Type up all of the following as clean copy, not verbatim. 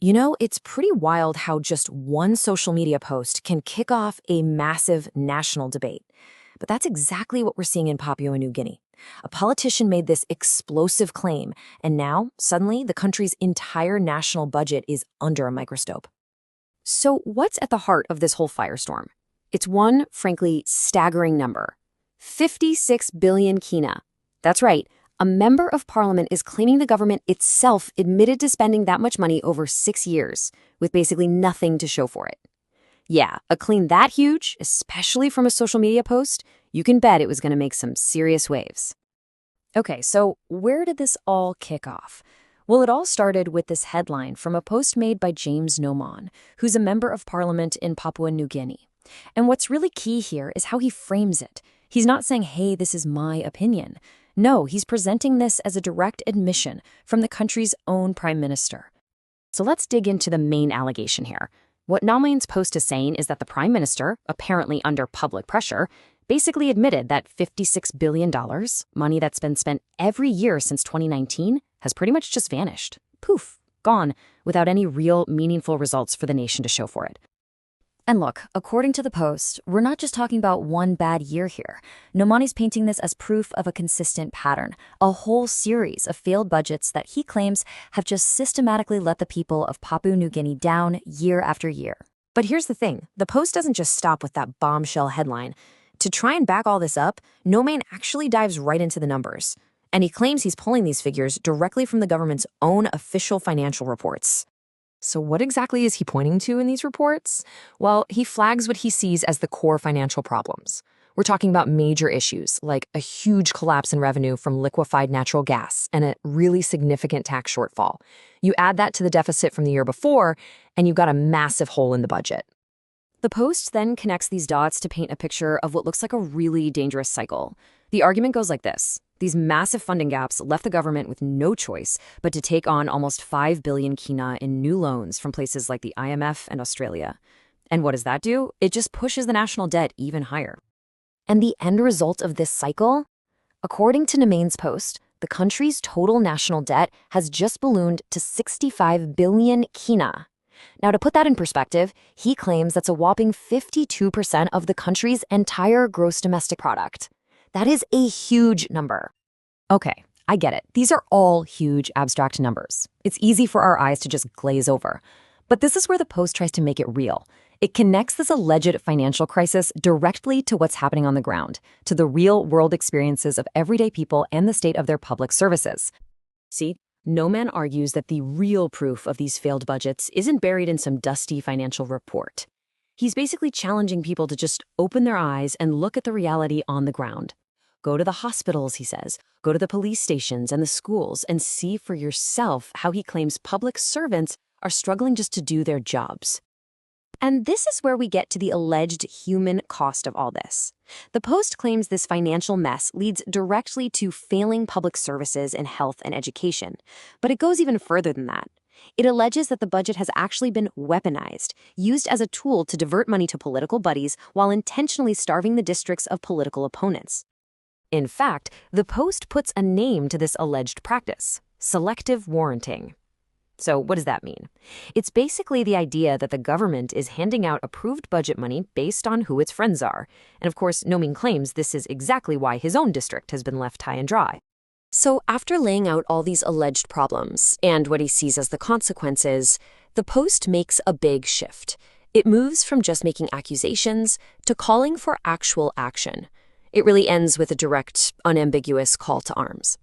It's pretty wild how just one social media post can kick off a massive national debate. But that's exactly what we're seeing in Papua New Guinea. A politician made this explosive claim, and now, suddenly, the country's entire national budget is under a microscope. So, what's at the heart of this whole firestorm? It's one, frankly, staggering number: 56 billion kina. That's right. A member of parliament is claiming the government itself admitted to spending that much money over 6 years, with basically nothing to show for it. Yeah, a claim that huge, especially from a social media post, you can bet it was going to make some serious waves. Okay, so where did this all kick off? Well, it all started with this headline from a post made by James Noman, who's a member of parliament in Papua New Guinea. And what's really key here is how he frames it. He's not saying, hey, this is my opinion. No, he's presenting this as a direct admission from the country's own prime minister. So let's dig into the main allegation here. What Noman's post is saying is that the prime minister, apparently under public pressure, basically admitted that $56 billion, money that's been spent every year since 2019, has pretty much just vanished. Poof, gone, without any real meaningful results for the nation to show for it. And look, according to the post, we're not just talking about one bad year here. Nomani's painting this as proof of a consistent pattern, a whole series of failed budgets that he claims have just systematically let the people of Papua New Guinea down year after year. But here's the thing, the post doesn't just stop with that bombshell headline. To try and back all this up, Noman actually dives right into the numbers. And he claims he's pulling these figures directly from the government's own official financial reports. So what exactly is he pointing to in these reports? Well, he flags what he sees as the core financial problems. We're talking about major issues like a huge collapse in revenue from liquefied natural gas and a really significant tax shortfall. You add that to the deficit from the year before, and you've got a massive hole in the budget. The post then connects these dots to paint a picture of what looks like a really dangerous cycle. The argument goes like this. These massive funding gaps left the government with no choice but to take on almost 5 billion kina in new loans from places like the IMF and Australia. And what does that do? It just pushes the national debt even higher. And the end result of this cycle? According to Noman's post, the country's total national debt has just ballooned to 65 billion kina. Now, to put that in perspective, he claims that's a whopping 52% of the country's entire gross domestic product. That is a huge number. Okay, I get it. These are all huge abstract numbers. It's easy for our eyes to just glaze over. But this is where the post tries to make it real. It connects this alleged financial crisis directly to what's happening on the ground, to the real-world experiences of everyday people and the state of their public services. See, Noman argues that the real proof of these failed budgets isn't buried in some dusty financial report. He's basically challenging people to just open their eyes and look at the reality on the ground. Go to the hospitals, he says. Go to the police stations and the schools and see for yourself how he claims public servants are struggling just to do their jobs. And this is where we get to the alleged human cost of all this. The post claims this financial mess leads directly to failing public services in health and education. But it goes even further than that. It alleges that the budget has actually been weaponized, used as a tool to divert money to political buddies while intentionally starving the districts of political opponents. In fact, the post puts a name to this alleged practice: selective warranting. So what does that mean? It's basically the idea that the government is handing out approved budget money based on who its friends are. And of course, Noman claims this is exactly why his own district has been left high and dry. So after laying out all these alleged problems and what he sees as the consequences, the post makes a big shift. It moves from just making accusations to calling for actual action. It really ends with a direct, unambiguous call to arms.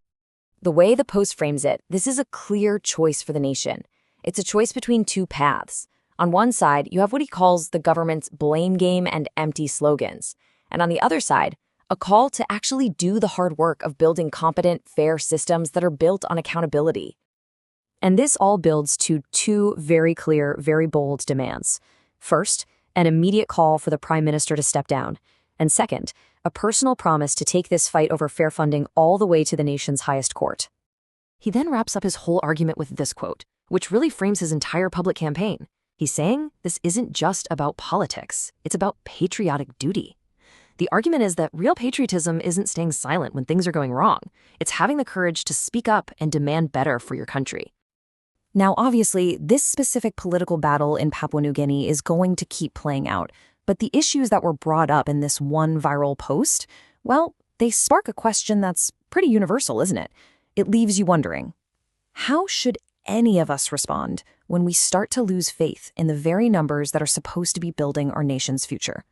The way the post frames it, this is a clear choice for the nation. It's a choice between two paths. On one side, you have what he calls the government's blame game and empty slogans. And on the other side, a call to actually do the hard work of building competent, fair systems that are built on accountability. And this all builds to two very clear, very bold demands. First, an immediate call for the prime minister to step down. And second, a personal promise to take this fight over fair funding all the way to the nation's highest court. He then wraps up his whole argument with this quote, which really frames his entire public campaign. He's saying this isn't just about politics, it's about patriotic duty. The argument is that real patriotism isn't staying silent when things are going wrong. It's having the courage to speak up and demand better for your country. Now, obviously, this specific political battle in Papua New Guinea is going to keep playing out, but the issues that were brought up in this one viral post, well, they spark a question that's pretty universal, isn't it? It leaves you wondering, how should any of us respond when we start to lose faith in the very numbers that are supposed to be building our nation's future?